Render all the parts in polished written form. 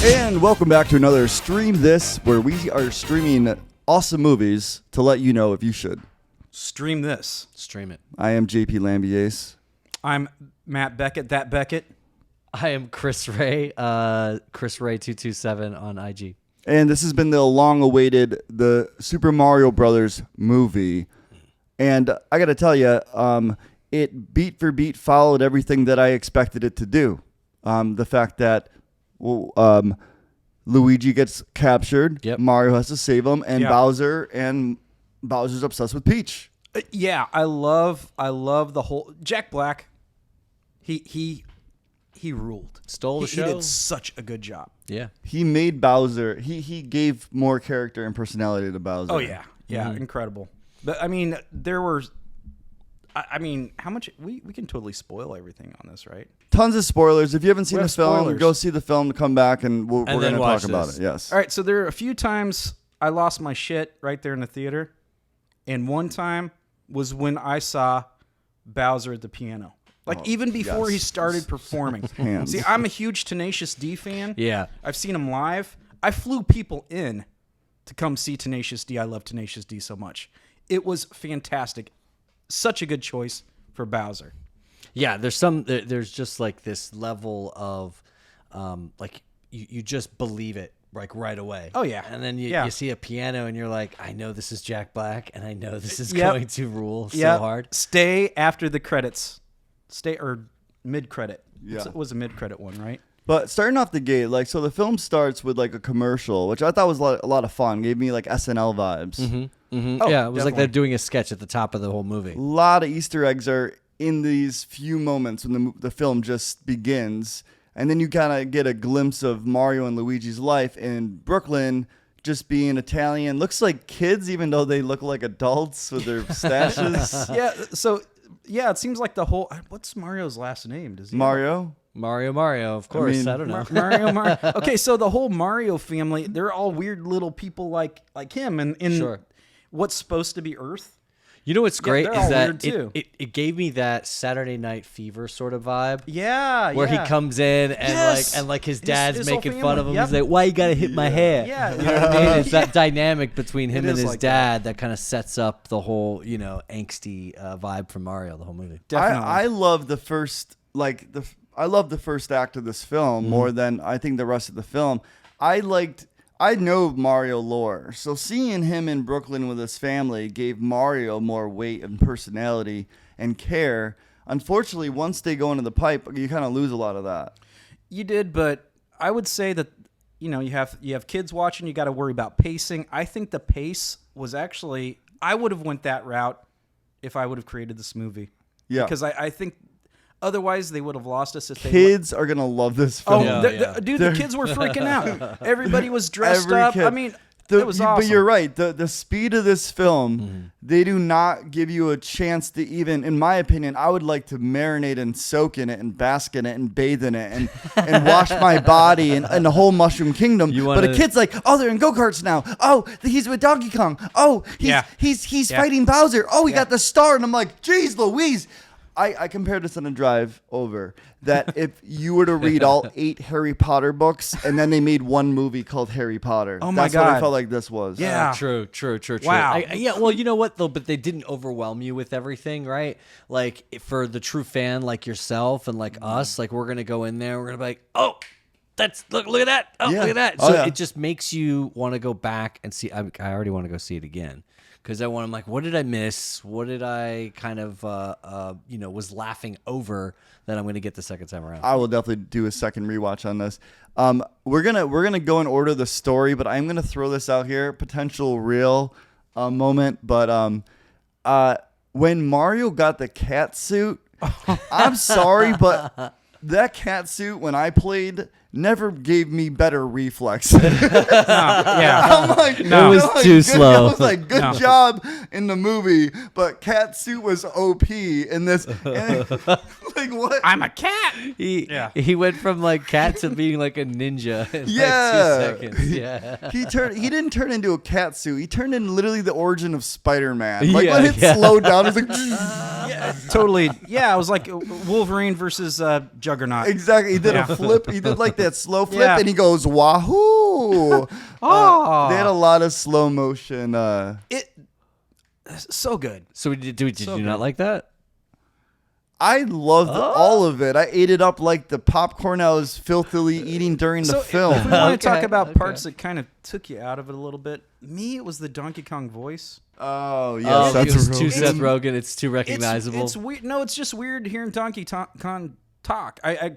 And welcome back to another Stream This, where we are streaming awesome movies to let you know if you should. Stream this. Stream it. I am JP Lambiase. I'm Matt Becket, that Becket. I am Chris Ray, Chris Ray 227 on IG. And this has been the long-awaited the Super Mario Brothers movie. And I got to tell you, it beat for beat followed everything that I expected it to do. The fact that Luigi gets captured, Mario has to save him, and Bowser's obsessed with Peach. Yeah, I love the whole Jack Black. He ruled. Stole the show. He did such a good job. Yeah. He made Bowser. He gave more character and personality to Bowser. Oh yeah, incredible. But I mean, there were. I mean, how much we can totally spoil everything on this, right? Tons of spoilers. If you haven't seen the film, spoilers. go see the film. Come back, and we're going to talk about it. Yes. All right. So there are a few times I lost my shit right there in the theater, and one time was when I saw Bowser at the piano. Like even before he started performing. See, I'm a huge Tenacious D fan. Yeah. I've seen him live. I flew people in to come see Tenacious D. I love Tenacious D so much. It was fantastic. Such a good choice for Bowser. Yeah, there's just like this level of like you just believe it like right away. Oh yeah. And then you see a piano and you're like, I know this is Jack Black and I know this is going to rule so hard. Stay after the credits. Stay or mid-credit. Yeah. It was a mid-credit one, right? But starting off the gate, like, so the film starts with like a commercial, which I thought was a lot of fun. Gave me like SNL vibes. Mm-hmm. Mm-hmm. Oh, yeah, it was definitely. like they're doing a sketch at the top of the whole movie. A lot of Easter eggs are in these few moments when the film just begins. And then you kind of get a glimpse of Mario and Luigi's life in Brooklyn, just being Italian. Looks like kids, even though they look like adults with their stashes. Yeah, so, it seems like the whole... What's Mario's last name? Does he Mario? Mario, of course. I don't know. Mario. Okay, so the whole Mario family, they're all weird little people like him. And in what's supposed to be Earth. You know what's great is that it gave me that Saturday Night Fever sort of vibe. Yeah, where he comes in and like his dad's his making fun of him. He's like, "Why you gotta hit my hair?" Yeah, you know what I mean. It's that dynamic between him and his like dad that kind of sets up the whole angsty vibe from Mario. The whole movie. Definitely. I love the first I love the first act of this film more than I think the rest of the film. I know Mario lore, so seeing him in Brooklyn with his family gave Mario more weight and personality and care. Unfortunately, once they go into the pipe, you kind of lose a lot of that. You did, but I would say that you have kids watching. You got to worry about pacing. I think the pace was actually I would have went that route if I would have created this movie. Yeah, because I think. Otherwise, they would have lost us if they... Kids are going to love this film. Dude, the kids were freaking out. Everybody was dressed up. Kid. I mean, it was awesome. But you're right. The speed of this film, they do not give you a chance to even, in my opinion, I would like to marinate and soak in it and bask in it and bathe in it and wash my body and the whole Mushroom Kingdom. But a kid's like, oh, they're in go-karts now. Oh, he's with Donkey Kong. Oh, he's fighting Bowser. Oh, he got the star. And I'm like, geez, Louise. I compared this on a drive over that if you were to read all 8 Harry Potter books and then they made one movie called Harry Potter. Oh my That's God. what I felt like this was. Yeah. True. Wow. Well, you know what though, but they didn't overwhelm you with everything, right? Like for the true fan like yourself and like us, like we're gonna go in there, we're gonna be like, oh, look at that. Oh, look at that. So it just makes you want to go back and see. I already want to go see it again. Because I'm like, what did I miss? What did I kind of, was laughing over that I'm going to get the second time around? I will definitely do a second rewatch on this. We're gonna go and order the story, but I'm gonna throw this out here, potential real moment. But when Mario got the cat suit, I'm sorry, but that cat suit when I played never gave me better reflexes. I'm like, it was too slow. I was like, good job in the movie, but cat suit was OP in this. Like what? I'm a cat. He went from like cat to being like a ninja in like 2 seconds. Yeah. He didn't turn into a cat suit. He turned in literally the origin of Spider-Man. Like when it slowed down, it's like Totally. Yeah, it was like Wolverine versus Juggernaut. Exactly. He did a flip. He did like that slow flip, Yeah. and he goes wahoo. Oh. They had a lot of slow motion. So good. So did you So not good. like that? I loved all of it. I ate it up like the popcorn I was filthily eating during the film. If we want to talk Okay, about okay. parts that kind of took you out of it a little bit, me, it was the Donkey Kong voice. Oh yes, Oh, that's it's a too real Seth good- Rogen. It's too recognizable. It's weird. No, it's just weird hearing Donkey Kong talk. I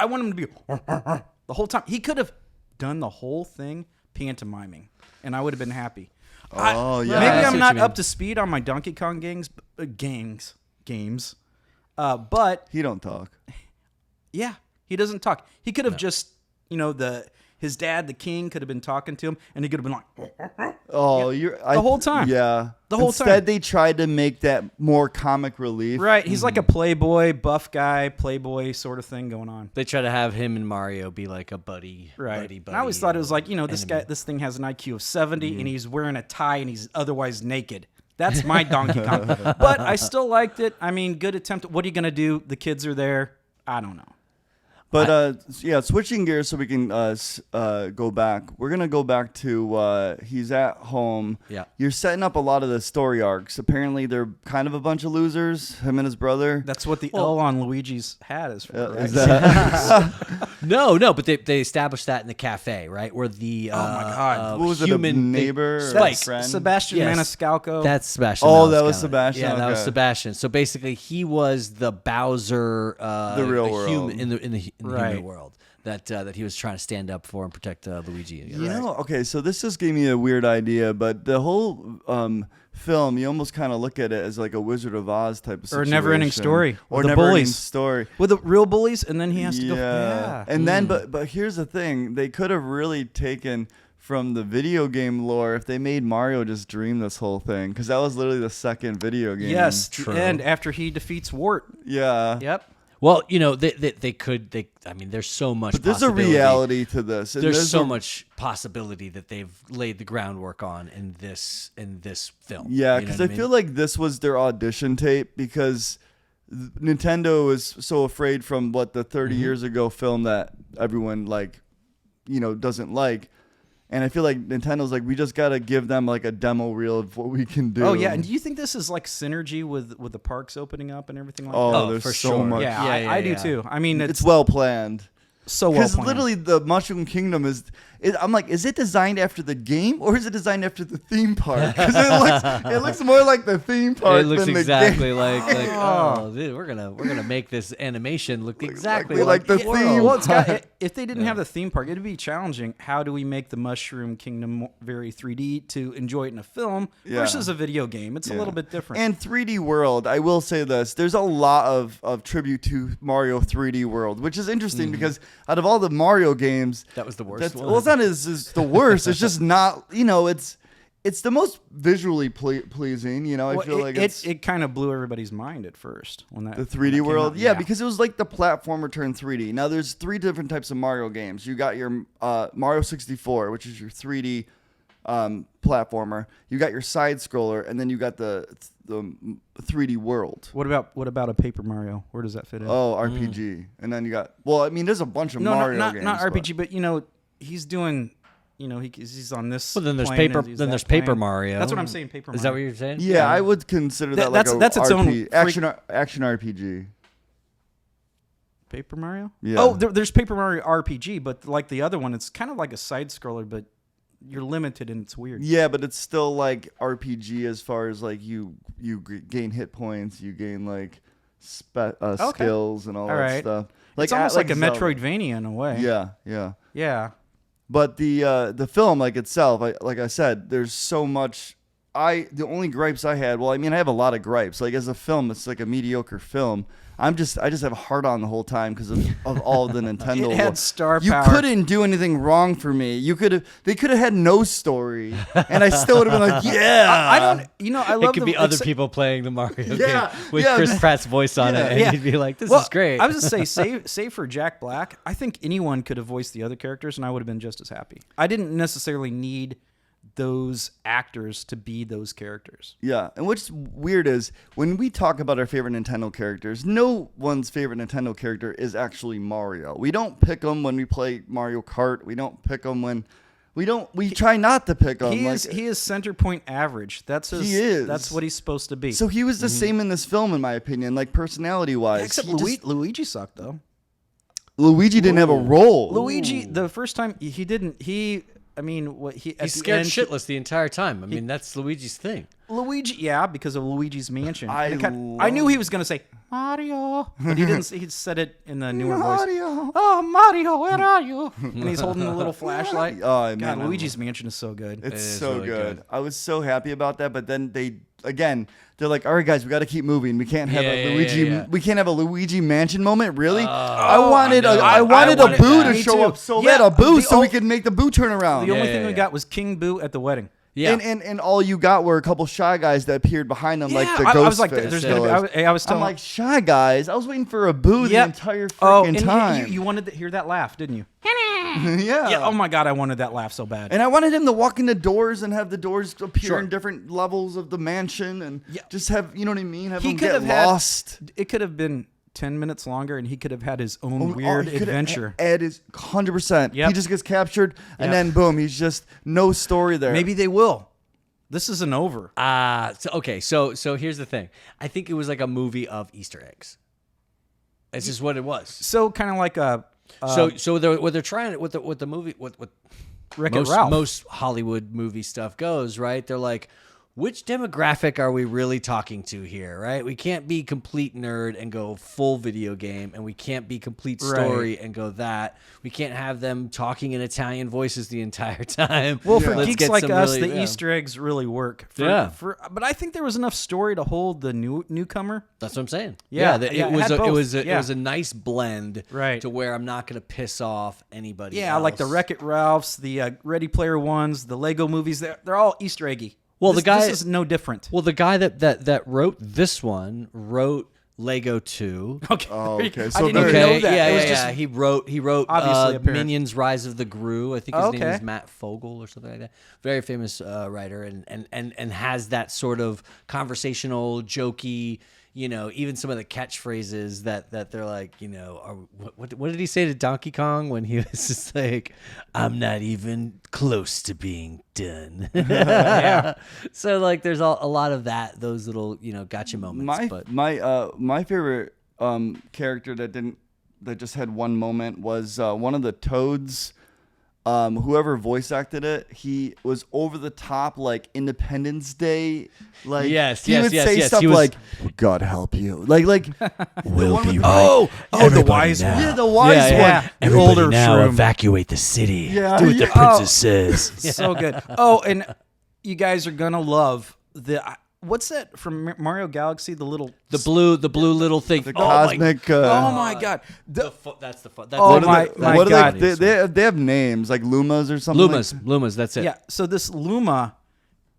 want him to be the whole time. He could have done the whole thing pantomiming, and I would have been happy. Oh yeah. Maybe I see I'm what not you up mean. to speed on my Donkey Kong games. But He don't talk. yeah, he doesn't talk. He could have just, his dad, the king, could have been talking to him, and he could have been like, Oh, The whole time. Yeah, The whole Instead, time. they tried to make that more comic relief. right. He's like a playboy, buff guy, playboy sort of thing going on. They try to have him and Mario be like a buddy. Right. Buddy, And I always thought it was like, enemy. this thing has an IQ of 70 and he's wearing a tie and he's otherwise naked. That's my Donkey Kong. But I still liked it. I mean, good attempt. What are you going to do? The kids are there. I don't know. But switching gears so we can go back. We're gonna go back to he's at home. Yeah. You're setting up a lot of the story arcs. Apparently, they're kind of a bunch of losers. Him and his brother. That's what the L on Luigi's hat is for, right? Is that? No, but they established that in the cafe, right? Where the Oh my God. What was it? A human neighbor? Or a Spike. friend? Sebastian Yes. Maniscalco. That's Sebastian. Oh, that was Maniscalco. Sebastian, Yeah, that was okay. Sebastian. So basically, he was the Bowser, The real world. human in the Right. human world that he was trying to stand up for and protect Luigi. You know, okay, so this just gave me a weird idea, but the whole film, you almost kind of look at it as like a Wizard of Oz type of Or situation. a never-ending story Or with the never-ending bullies. story. With the real bullies, and then he has to go. Yeah. Yeah. And then, but here's the thing. They could have really taken from the video game lore if they made Mario just dream this whole thing. Because that was literally the second video game. Yes. True. And after he defeats Wart. Yeah. Yep. Well, they could. I mean, there's so much. But there's a possibility. reality to this. And There's so a- much possibility that they've laid the groundwork on in this film. Yeah, You know because what I feel like this was their audition tape because Nintendo was so afraid from what the 30 Mm-hmm. years ago film that everyone doesn't like. And I feel like Nintendo's like, we just got to give them like a demo reel of what we can do. Oh yeah. And do you think this is like synergy with the parks opening up and everything like Oh, that? Oh, there's for so sure. much. Yeah, Yeah, I do yeah. too. I mean, It's well planned. so well Because planned. literally the Mushroom Kingdom I'm like, is it designed after the game or is it designed after the theme park? Because it looks more like the theme park It looks than the exactly game. like dude, we're gonna make this animation look exactly like the world. theme. Well, if they didn't have the theme park, it'd be challenging. How do we make the Mushroom Kingdom very 3D to enjoy it in a film Yeah. versus a video game? It's a Yeah. little bit different. And 3D World, I will say this: there's a lot of tribute to Mario 3D World, which is interesting because out of all the Mario games, That was the worst that's, one. well, it's not as the worst. It's just not. It's the most visually pleasing. I Well, feel like it's it kind of blew everybody's mind at first when that the when 3D that came world. out. Yeah, because it was like the platformer turned 3D. Now there's 3 different types of Mario games. You got your Mario 64, which is your 3D platformer. You got your side scroller, and then you got the 3D world. What about a Paper Mario? Where does that fit in? Oh, RPG. And then you got, there's a bunch of no, Mario not games. not but- RPG, but he's doing. He's on this. Well, then there's plane Paper- and he's then that there's Paper plane. Mario. That's what I'm saying. Paper Mario. Is that what you're saying? Yeah, I would consider that like that's its own freak- action RPG. Paper Mario? Yeah. Oh, there's Paper Mario RPG, but like the other one, it's kind of like a side scroller, but you're limited and it's weird. Yeah, but it's still like RPG as far as like you gain hit points, you gain like skills and all that right. stuff. It's almost like a Zelda. Metroidvania in a way. Yeah, yeah. Yeah. But the film like itself, like I said, there's so much. The only gripes I had, I have a lot of gripes. Like as a film, it's like a mediocre film. I just have a hard on the whole time because of all the Nintendo. It had star You power. couldn't do anything wrong for me. They could have had no story, and I still would have been like, yeah. I don't. I love It could be other people playing the Mario Yeah, game with yeah, Chris just- Pratt's voice on it, and Yeah. you'd be like, "This Well, is great." I was just say, save for Jack Black, I think anyone could have voiced the other characters, and I would have been just as happy. I didn't necessarily need those actors to be those characters. Yeah, and what's weird is when we talk about our favorite Nintendo characters, no one's favorite Nintendo character is actually Mario. We don't pick them when we play Mario Kart. We don't pick them when we try not to pick him. He is center point average. That's he is. That's what he's supposed to be. So he was the same in this film, in my opinion, like personality wise. Except Luigi sucked though. Luigi didn't have a role. Luigi, the first time he didn't. He's scared shitless the entire time. I mean, that's Luigi's thing. Luigi, yeah, because of Luigi's Mansion. I knew he was going to say Mario, but he didn't. He said it in the newer voice. Mario. Oh, Mario, where are you? And he's holding the little flashlight. Oh, God, Luigi's Mansion is so good. It's is so really good. I was so happy about that, but then they're like, all right, guys, we got to keep moving. We can't have a Luigi. Yeah. We can't have a Luigi Mansion moment. Really? I I wanted wanted a Boo that. to Me show too. up so Yeah, bad, a Boo, the so we ol- could make the Boo turn around. The only thing we got was King Boo at the wedding. Yeah. And all you got were a couple Shy Guys that appeared behind them, like the I ghost was like, fish there's killers. gonna be. I was telling. I'm like, Shy Guys? I was waiting for a Boo the entire freaking and time. You wanted to hear that laugh, didn't you? yeah. Yeah. Oh my God, I wanted that laugh so bad. And I wanted him to walk into doors and have the doors appear Sure. in different levels of the mansion and Yeah. just have, you know what I mean? Have He him could get have had- lost. It could have been 10 minutes longer, and he could have had his own weird He could adventure. Ed is 100%. Yep. He just gets captured and Yep. then boom, he's just no story there. Maybe they will. This isn't over. So here's the thing. I think it was like a movie of Easter eggs. It's just what it was. So kind of like a So what they're trying with the movie what Wreck-It Ralph. most Hollywood movie stuff goes, right? They're like, which demographic are we really talking to here, right? We can't be complete nerd and go full video game, and we can't be complete story and go that. We can't have them talking in Italian voices the entire time. Well, for Let's geeks get like some us, really- the yeah. Easter eggs really work. But I think there was enough story to hold the newcomer. That's what I'm saying. Yeah, it yeah, it was had it both. was Yeah. it was a nice blend, Right. to where I'm not going to piss off anybody. Yeah, else. like the Wreck-It Ralphs, the Ready Player Ones, the Lego movies. They're all Easter eggy. Well, this is no different. Well, the guy that wrote this one wrote Lego 2. Okay. Oh, okay. I So didn't even very- know that. Yeah, It was yeah, just yeah. He wrote obviously apparent. Minions: Rise of the Gru. I think his name Okay. is Matt Fogel or something like that. Very famous writer, and has that sort of conversational, jokey. You know, even some of the catchphrases that they're like, you know, what did he say to Donkey Kong when he was just like, "I'm not even close to being done." Yeah. So like, there's a lot of those little, you know, gotcha moments. My favorite character that just had one moment was one of the Toads. Whoever voice acted it, he was over the top, like Independence Day. Like he would say stuff He was, like "God help you," like "We'll be right. the wise one. Yeah, the wise one. An older shroom. evacuate the city. Yeah, Do what the princess says." So good. Oh, and you guys are gonna love the what's that from Mario Galaxy? The blue little thing. The cosmic. oh my God! That's the fun. Oh what my what are God! they have names like Lumas or something. Lumas. That's it. Yeah. So this Luma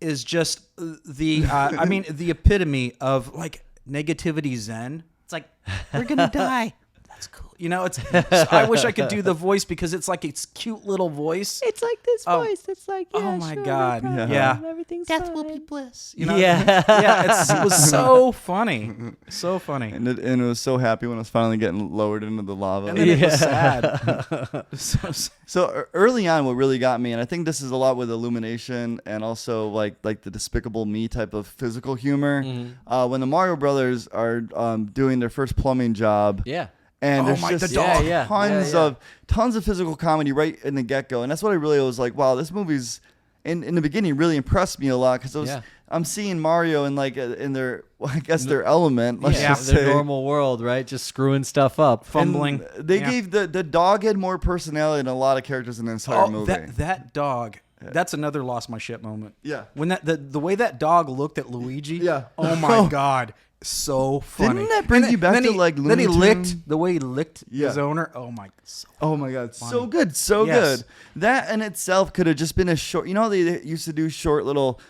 is just the I mean the epitome of like negativity Zen. It's like we're gonna die. That's cool. You know, it's. So I wish I could do the voice because it's like its cute little voice. It's like this voice. It's like, yeah, oh my sure, God! no problem. Yeah. Everything's Death fine. will be bliss. You know? Yeah. Yeah. It was so funny. So funny. And it was so happy when it was finally getting lowered into the lava. And then it was sad. So sad. So early on, what really got me, and I think this is a lot with Illumination and also like the Despicable Me type of physical humor, when the Mario Brothers are doing their first plumbing job. Yeah. And there's the just dog. tons of physical comedy right in the get-go. And that's what I really was like, wow, this movie's in the beginning really impressed me a lot because I'm seeing Mario in like in their, I guess their element. Let's just their say. normal world, right? Just screwing stuff up. Fumbling. And they gave the dog had more personality than a lot of characters in the entire movie. That dog. That's another lost my shit moment. Yeah. When the way that dog looked at Luigi. Yeah. Oh my God. So funny. Didn't that bring you back to like Then he Looney licked Tunes? the way he licked Yeah. his owner. Oh my. Oh my God, funny. so good, so Yes. good. That in itself could have just been a short. You know, they used to do short little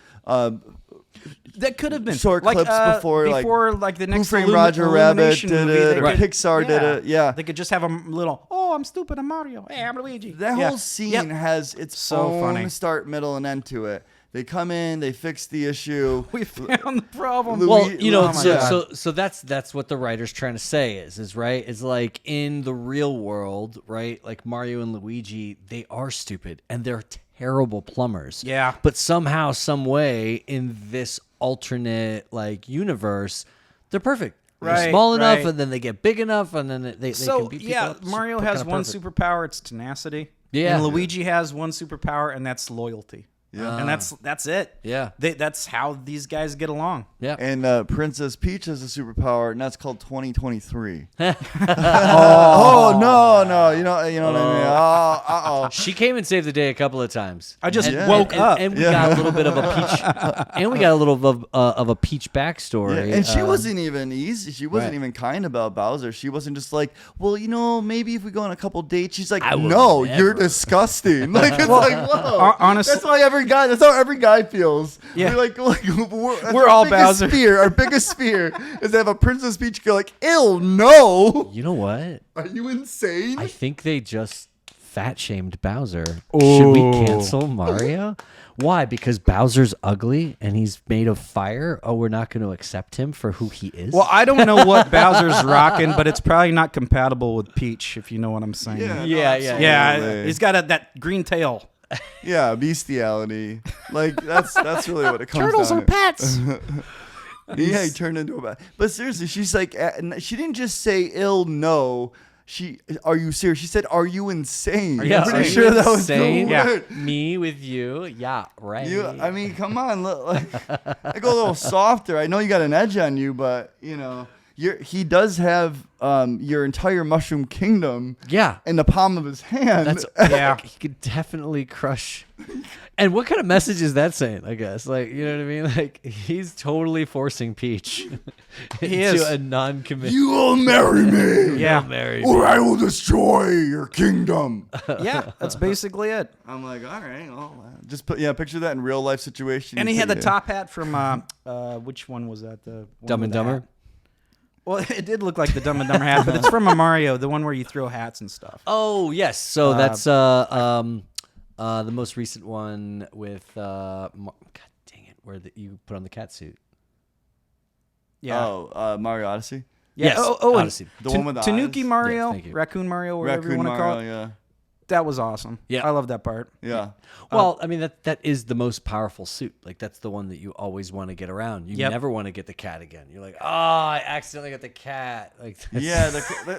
That could have been short clips before like the Who next Framed Roger Rabbit Illumination did movie, it, they or could- Pixar did it. Yeah, They could just have a little oh, I'm stupid, I'm Mario. Hey, I'm Luigi. That whole scene has its So own funny. start, middle, and end to it. They come in, they fix the issue. We found the problem. Well, you know, Oh my God. so that's what the writer's trying to say is right. It's like in the real world, right? Like Mario and Luigi, they are stupid and they're terrible plumbers. Yeah. But somehow, some way, in this alternate like universe, they're perfect. They're Right, small enough, right. and then they get big enough, and then they can beat people up. Mario They're has kinda one perfect. superpower. It's tenacity. Yeah. And Luigi has one superpower, and that's loyalty. Yeah. And that's it. Yeah. That's how these guys get along. Yeah. And Princess Peach has a superpower, and that's called 2023. Oh no, you know what I mean. Oh. She came and saved the day a couple of times. I just Yeah. woke up. and we got a little bit of a peach, and we got a little of a peach backstory. Yeah, and she wasn't even easy. She wasn't Right. even kind about Bowser. She wasn't just like, well, you know, maybe if we go on a couple dates. She's like, I will no, never. you're disgusting. Like it's like, whoa. honestly- that's how every guy feels. Yeah. We're We're our all biggest Bowser. Fear. Our biggest fear is to have a Princess Peach go like, ew, no. You know what? Are you insane? I think they just fat shamed Bowser. Should we Ooh. cancel Mario? Why? Because Bowser's ugly and he's made of fire? Oh, we're not going to accept him for who he is? Well, I don't know what Bowser's rocking, but it's probably not compatible with Peach, if you know what I'm saying. Yeah, Yeah, no, yeah. absolutely. He's got that green tail. Yeah, bestiality. Like that's really what it comes Turtles down are to. pets. Yeah, he turned into a bat. But seriously, she's like, she didn't just say ill no. Are you serious? She said, are you insane? Are you I'm pretty insane? sure that was the Insane? word. Me with you? Yeah, right. I mean, come on. Like, I go a little softer. I know you got an edge on you, but, you know, he does have your entire Mushroom Kingdom Yeah. in the palm of his hand. That's Yeah. He could definitely crush. And what kind of message is that saying? I guess, like, you know what I mean? Like, he's totally forcing Peach He into is. a non-committal. You will marry me, Yeah. Married. or I will destroy your kingdom. Yeah, that's basically it. I'm like, all right, well, just picture that in real life situation. And he had the Yeah. top hat from which one was that? The one Dumb with and the Dumber. hat. Well, it did look like the Dumb and Dumber hat, but it's from a Mario, the one where you throw hats and stuff. Oh yes, so that's the most recent one with God dang it, where you put on the cat suit. Yeah. Oh, Mario Odyssey. Yeah. Yes, and Odyssey. The one with the Tanuki eyes? Mario, Yes, thank you. Raccoon Mario, whatever you Raccoon want to call it. Mario, That was awesome. Yeah. I love that part. yeah. Well, I mean that is the most powerful suit. Like that's the one that you always want to get around. You Yep. never want to get the cat again. You're like, oh, I accidentally got the cat. Like that's- Yeah,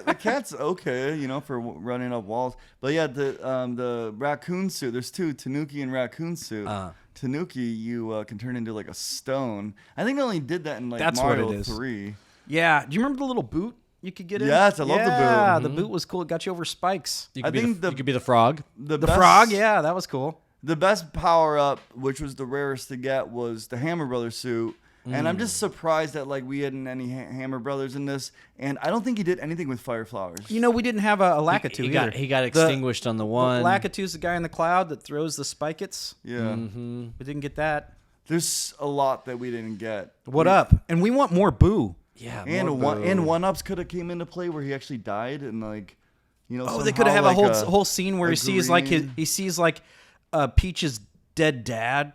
the cat's okay, you know, for running up walls. But yeah, the raccoon suit. There's two, Tanuki and raccoon suit. Tanuki, you can turn into like a stone. I think they only did that in like That's what Mario it is. 3. Yeah. Do you remember the little boot you could get in? Yes, I love the boot. Yeah, the boot was cool. It got you over spikes. you I could be think you could be the frog. The frog, yeah, that was cool. The best power up, which was the rarest to get, was the Hammer Brothers suit. And I'm just surprised that like we hadn't any Hammer Brothers in this. And I don't think he did anything with fire flowers. You know, we didn't have a Lakitu He either. got extinguished on the one. Lakitu's the guy in the cloud that throws the spikets. Yeah. Mm-hmm. We didn't get that. There's a lot that we didn't get. What up? And we want more Boo. Yeah, And more boo. one ups could have came into play where he actually died and like, you know. Oh, they could have somehow, a like, whole scene where a he sees like green- he sees like Peach's dead dad,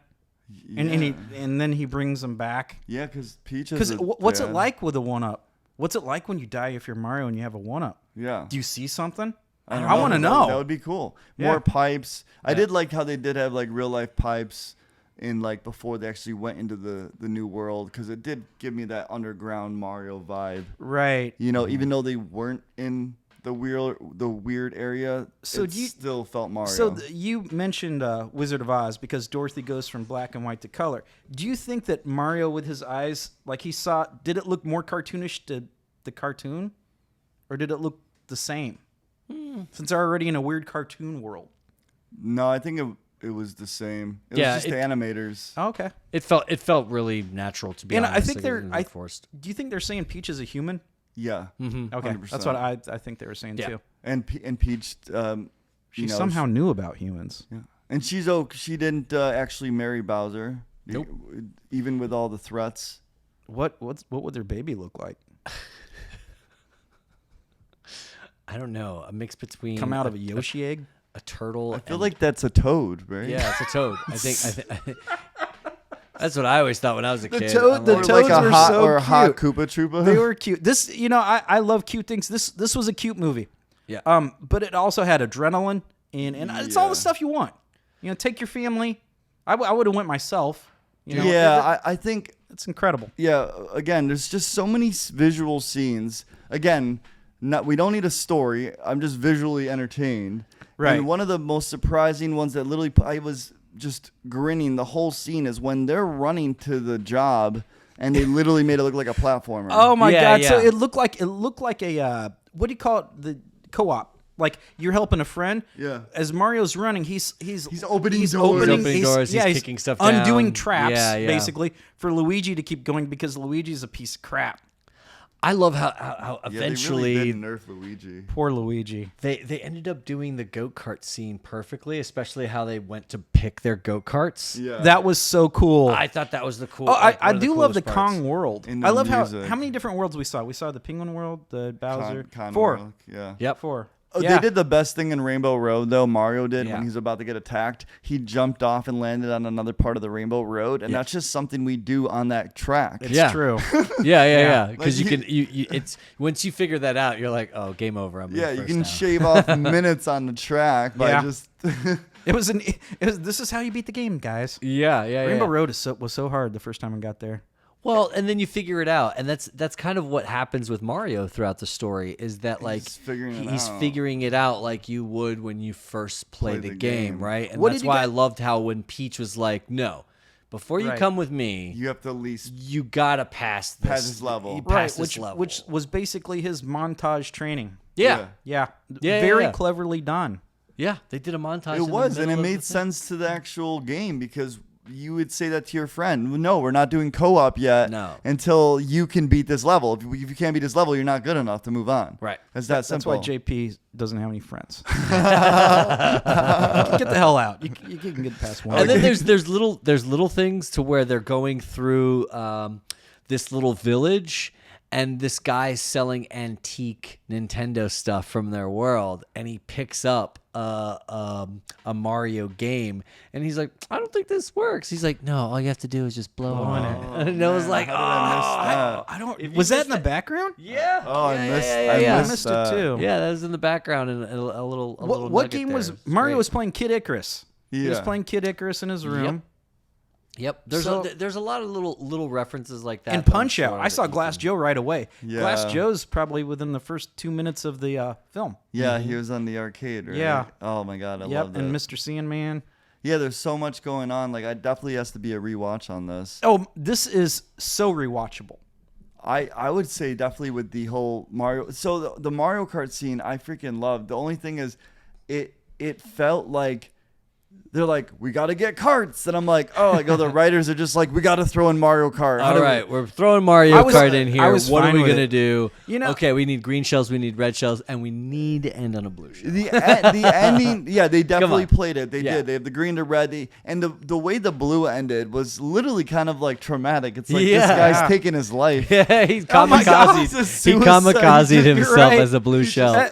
and then he brings him back. Yeah, because Peach is. Because what's it dad. like with a 1-up? What's it like when you die if you're Mario and you have a 1-up? Yeah. Do you see something? don't I want to know. That would be cool. Yeah. More pipes. I did like how they did have like real life pipes in like before they actually went into the new world, because it did give me that underground Mario vibe. Right. You know, even though they weren't in the weird area, So it still felt Mario. So you mentioned Wizard of Oz because Dorothy goes from black and white to color. Do you think that Mario with his eyes, like he saw, did it look more cartoonish to the cartoon? Or did it look the same? Since they're already in a weird cartoon world. No, I think it was the same. It Yeah, was just the animators. Oh, okay. It felt really natural to be And honest. I think Like, it they're. didn't look forced. Do you think they're saying Peach is a human? Yeah. Mm-hmm. Okay, 100%. that's what I think they were saying Yeah. too. And Peach, She you know, somehow knew about humans. Yeah. And she didn't actually marry Bowser. Nope. Even with all the threats. What would their baby look like? I don't know, a mix between Come out of a Yoshi egg? a turtle. I feel like that's a toad, right? Yeah, it's a toad. I think that's what I always thought when I was a kid. toad- the Or toads like a were hot so or a hot cute. Koopa Troopa. They were cute. This, I love cute things. This was a cute movie. Yeah. But it also had adrenaline and it's all the stuff you want. Take your family. I would have went myself. I think It's incredible. Yeah, again, there's just so many visual scenes. Again, we don't need a story. I'm just visually entertained. Right. And one of the most surprising ones that literally I was just grinning the whole scene is when they're running to the job and they literally made it look like a platformer. Oh my Yeah, god! So yeah. it looked like a what do you call it? The co-op. Like you're helping a friend. Yeah. As Mario's running, he's opening doors. He's opening doors, he's kicking stuff undoing down. traps, Yeah. basically for Luigi to keep going because Luigi's a piece of crap. I love how Yeah, eventually they really did nerf Luigi. Poor Luigi. they ended up doing the go-kart scene perfectly, especially how they went to pick their go-karts. Yeah. That was so cool. I thought that was the cool. Oh, like, I one of the do love the coolest parts. Kong world. And the I love music. how many different worlds we saw. We saw the Penguin world, the Bowser. Con 4. World, yeah. Yep. 4. Oh, Yeah. They did the best thing in Rainbow Road, though. Mario did Yeah. when he was about to get attacked. He jumped off and landed on another part of the Rainbow Road, and that's just something we do on that track. It's Yeah. true. Yeah. Because Like, you can it's once you figure that out, you're like, oh, game over. I'm Yeah, you first can now. shave off minutes on the track by Yeah. just. This is how you beat the game, guys. Yeah. Rainbow Road was so hard the first time I got there. Well, and then you figure it out, and that's kind of what happens with Mario throughout the story. Is that like He's figuring it out like you would when you first play Play the the game, game. right? And What that's did you why I get- loved how when Peach was like, "No, before you Right. come with me, You have to at least. you gotta pass this level. You Right, pass this level. which was basically his montage training. yeah. Yeah, Yeah, very yeah. cleverly done. Yeah, they did a montage. It in the was, and middle it of made the thing. sense to the actual game because you would say that to your friend. No, we're not doing co-op yet. No. Until you can beat this level. If you can't beat this level, you're not good enough to move on. Right. It's that That's simple. why JP doesn't have any friends. Get the hell out. You can get past one. And then there's little things to where they're going through this little village, and this guy's selling antique Nintendo stuff from their world, and he picks up a Mario game, and he's like, I don't think this works. He's like, no, all you have to do is just blow on it. And I was like, How did I miss that? I don't. If you Was that missed in the that- background? yeah. Oh, I yeah, missed. yeah, I yeah, yeah. I missed missed that. it too. Yeah, that was in the background, and a little. little What nugget game there. was It Mario great. was playing Kid Icarus? He was Yeah. playing Kid Icarus in his room. Yep. So- There's a lot of little references like that. And that I'm Punch Out. sure I saw that you Glass can- Joe right away. Yeah. Glass Joe's probably within the first 2 minutes of the film. Yeah, he was on the arcade, right? Yeah. Oh my god, I Yep, love that. and Mr. Sandman. Yeah, there's so much going on. Like, I definitely has to be a rewatch on this. Oh, this is so rewatchable. I would say definitely with the whole Mario. So the Mario Kart scene, I freaking loved. The only thing is, it felt like they're like, we got to get carts, and I'm like, oh, the writers are just like, we got to throw in Mario Kart. How All do we- right, we're throwing Mario I was- Kart in I here. was What are fine we with gonna it. do? Okay, we need green shells, we need red shells, and we need to end on a blue shell. The ending, yeah, they definitely on. played it. They Yeah. did. They have the green to red, and the way the blue ended was literally kind of like traumatic. It's like Yeah. this guy's taking his life. Yeah, he's Oh my God, kamikaze. it's a He suicide. kamikazed You're himself right. as a blue shell.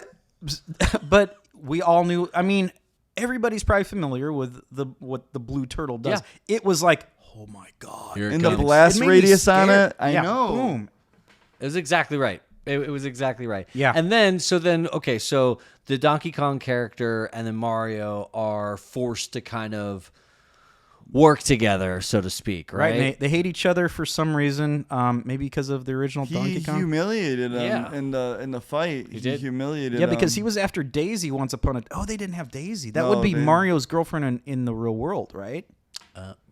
But we all knew. I mean, everybody's probably familiar with what the blue turtle does. Yeah. It was like, oh my god! Here it And the comes. blast It made me radius on scared. it, I Yeah, know. Boom. It was exactly right. It was exactly right. Yeah. And then, so the Donkey Kong character and then Mario are forced to kind of work together, so to speak, Right? right? And they hate each other for some reason. Maybe because of the original He Donkey Kong. humiliated him Yeah. in the fight. He did? humiliated Yeah, him. because he was after Daisy once upon a. Oh, they didn't have Daisy. That No, would be they- Mario's girlfriend in the real world, right?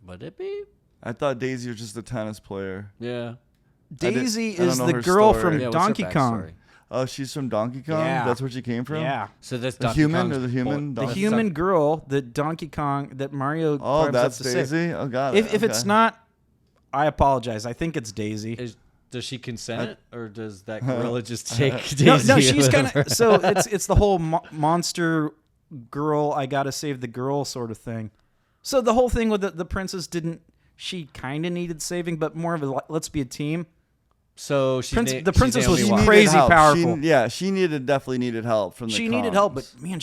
Would it be? I thought Daisy was just a tennis player. Yeah. Daisy I don't is know the her girl story. from Yeah, what's her Donkey Kong. backstory? Oh, she's from Donkey Kong? Yeah. That's where she came from? Yeah. So that's The Donkey human Kong's or the human? The Donkey human girl that Donkey Kong that Mario. Oh, climbs up that's to save. Daisy? Oh, got it. If it's Okay. not, I apologize. I think it's Daisy. Does she consent, or does that gorilla just take Daisy? No, she's or kind whatever? of. So it's the whole monster girl. I gotta save the girl sort of thing. So the whole thing with the princess didn't. She kind of needed saving, but more of a let's be a team. So the princess Naomi was Watts. crazy help. powerful. She definitely needed help from the She needed help, but comms. man,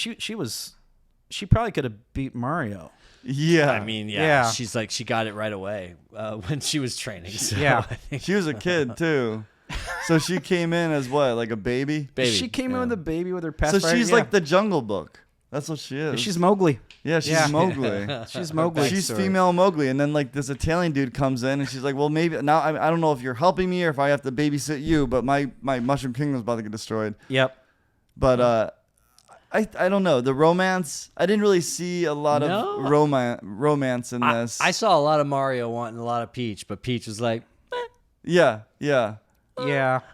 she probably could have beat Mario. Yeah. I mean, Yeah. she's like, she got it right away when she was training. So Yeah. I think She was a kid too. So she came in as what, like a baby? baby. She came in with a baby with her So pacifier. she's like the Jungle Book. That's what she is. She's Mowgli. Yeah, she's Yeah. Mowgli. She's Mowgli. She's female Mowgli, and then like this Italian dude comes in, and she's like, "Well, maybe now I don't know if you're helping me or if I have to babysit you, but my Mushroom Kingdom's about to get destroyed." Yep. But I don't know, the romance. I didn't really see a lot No. of romance in this. I saw a lot of Mario wanting a lot of Peach, but Peach was like, yeah. Yeah.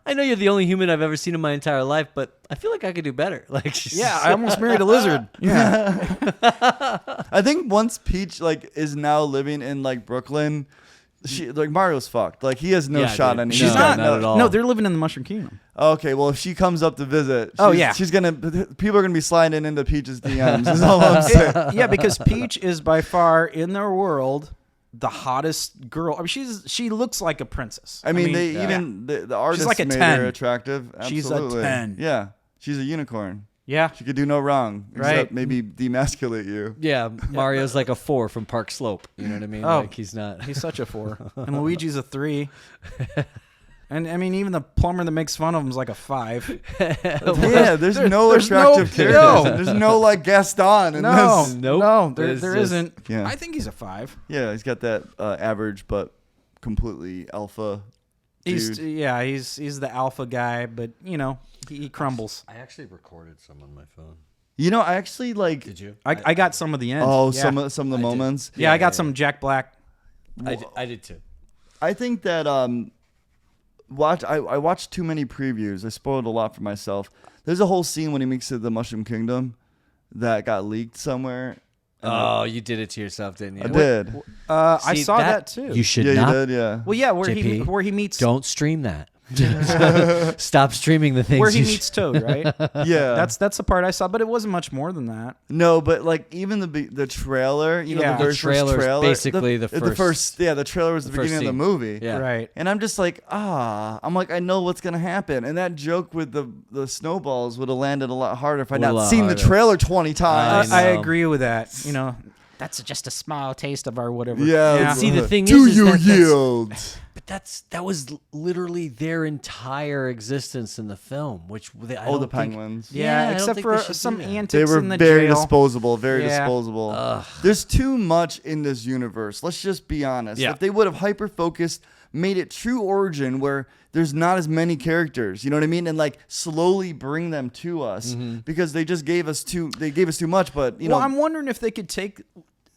I know you're the only human I've ever seen in my entire life, but I feel like I could do better. Like, she's Yeah, I almost married a lizard. Yeah. I think once Peach like is now living in like Brooklyn, she like Mario's fucked. Like he has no Yeah, shot dude. on it. She's He's not got at all. No, they're living in the Mushroom Kingdom. Okay, well if she comes up to visit, Oh, yeah. she's gonna people are gonna be sliding into Peach's DMs. Is all I'm saying. Yeah, because Peach is by far in their world the hottest girl. I mean, she looks like a princess. I mean, yeah. the artist like a made 10. her attractive. She's a Absolutely. 10. Yeah, she's a unicorn. Yeah. She could do no wrong, Right. except maybe demasculate you. Yeah, Mario's like a 4 from Park Slope. You know what I mean? Oh. Like he's not. He's such a 4. And Luigi's a 3. And I mean, even the plumber that makes fun of him is like a 5. Yeah, there's no there's attractive no- characters. no. There's no like Gaston in No, this. Nope. no, It's there just- isn't. Yeah. I think he's a 5. Yeah, he's got that average but completely alpha dude. He's the alpha guy, but you know he crumbles. I actually recorded some on my phone. You know, I actually like. Did you? I got some of the ends. Oh, yeah. some of the did. moments. Yeah, I got some Jack Black. I did too. I think that I watched too many previews. I spoiled a lot for myself. There's a whole scene when he makes it to the Mushroom Kingdom that got leaked somewhere. Oh, you did it to yourself, didn't you? I did. I See, saw that too. You should Yeah, not. you did. Yeah. Well, yeah, JP, where he meets Don't stream that. Stop streaming the things. where he you meets Toad, right? Yeah. That's the part I saw, but it wasn't much more than that. No, but like even the trailer, you know, Yeah. the very The trailer's first trailer, basically the first- the trailer was the first beginning of the scene. movie. Yeah. Right. And I'm just like, I'm like, I know what's gonna happen. And that joke with the snowballs would have landed a lot harder if I'd Would a not lot seen the harder. trailer 20 times. I know. agree with that. You know, that's just a small taste of our whatever. Yeah. See, the thing Do is you that- yield? But that was literally their entire existence in the film, which I Oh, don't the think- penguins. Yeah, Yeah, I don't except think for they should some do that. antics They were in the very jail. disposable, very Yeah. disposable. Ugh. There's too much in this universe. Let's just be honest. Yeah. If they would have hyper focused, made it true origin where there's not as many characters, you know what I mean, and like slowly bring them to us because they just gave us too much. But you know, I'm wondering if they could take,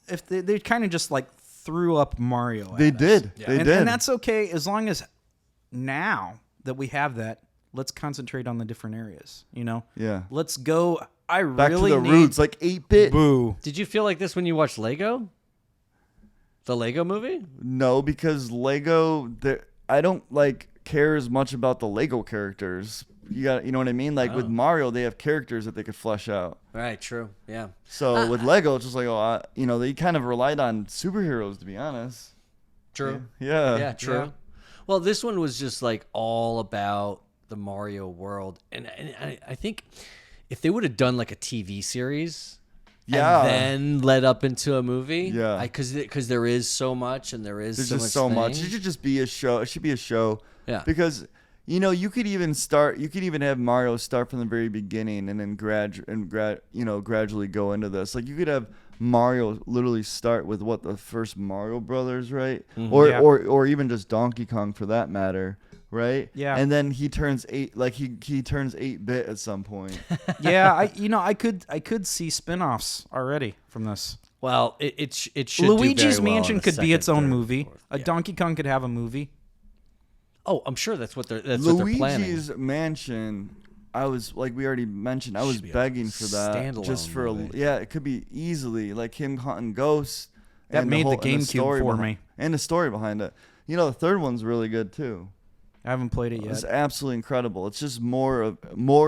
if they kind of just like threw up Mario. they at us. did. They and, did. and that's okay as long as now that we have that, let's concentrate on the different areas. You know, Yeah. let's go. I Back really to the need roots, like 8-bit. Boo. Did you feel like this when you watched Lego? The Lego movie? No, because Lego, I don't like care as much about the Lego characters. You know what I mean? Like with Mario, they have characters that they could flesh out. Right, true. Yeah. So with Lego, it's just like, they kind of relied on superheroes, to be honest. True. Yeah. Yeah, true. Yeah. Well, this one was just like all about the Mario world. And I think if they would have done like a TV series Yeah. and then led up into a movie, Yeah. because there is so much and there is There's so just much so much. thing. It should just be a show. It should be a show. Yeah. Because you could even have Mario start from the very beginning and then gradually go into this. Like you could have Mario literally start with the first Mario Brothers, right? Yeah. Or even just Donkey Kong for that matter, right? Yeah. And then he turns he turns 8-bit at some point. Yeah, I could see spin-offs already from this. Well, it should do Luigi's very well Mansion in a could be second, its own third, movie. fourth. A Yeah. Donkey Kong could have a movie. Oh, I'm sure that's what they're planning. Luigi's Mansion, I was like we already mentioned, I was be a begging for that standalone just for movie. it could be easily like him hunting ghosts. That and made the and GameCube story for behind- me. and the story behind it. The third one's really good too. I haven't played it It's yet. absolutely incredible. It's just more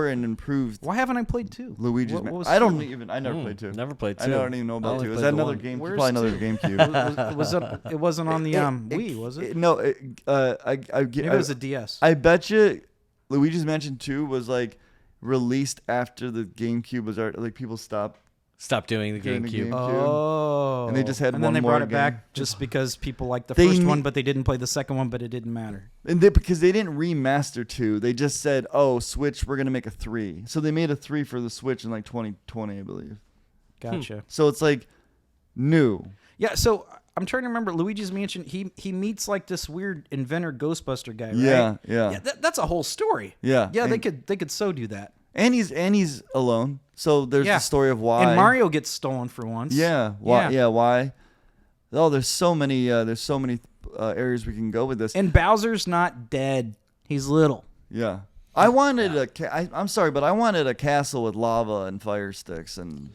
and improved. Why haven't I played 2? Luigi's. What was I don't 2? even. I never played 2. Never played 2. I don't even know about only 2. Is played that the another one. game? Where's Probably another 2? GameCube. It wasn't on the Wii, was it? No. Maybe it was a DS. I bet you Luigi's Mansion 2 was like released after the GameCube was already, like people stopped. Stop doing the Doing the GameCube. game. Oh. And they just had and one then they more brought it game. back just because people liked the They first ne- one, but they didn't play the second one, but it didn't matter. And because they didn't remaster 2, they just said, "Oh, Switch, we're gonna make a 3." So they made a 3 for the Switch in like 2020, I believe. Gotcha. So it's like new. Yeah, so I'm trying to remember Luigi's Mansion. He meets like this weird inventor Ghostbuster guy, right? Yeah. That's a whole story. Yeah. Yeah, And- they could so do that. And he's alone. So there's the story of why. And Mario gets stolen for once. Yeah. Why? Yeah. Why? Oh, there's so many areas we can go with this. And Bowser's not dead. He's little. Yeah. I wanted I'm sorry, but I wanted a castle with lava and fire sticks and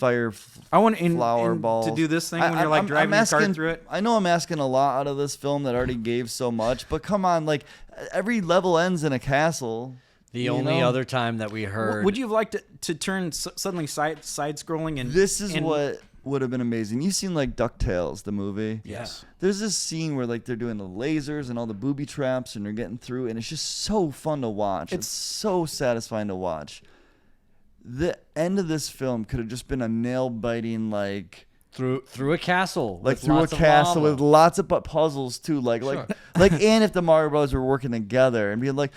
I want flower balls to do this thing when you're like driving your car through it. I know I'm asking a lot out of this film that already gave so much, but come on, like every level ends in a castle. The only other time that we heard. Would you have liked it to turn suddenly side scrolling and This is what would have been amazing. You've seen like DuckTales, the movie. Yes. There's this scene where like they're doing the lasers and all the booby traps and they're getting through, and it's just so fun to watch. It's so satisfying to watch. The end of this film could have just been a nail biting like through a castle, like with through a lots of castle lava. with lots of puzzles too, like and if the Mario Bros were working together and being like,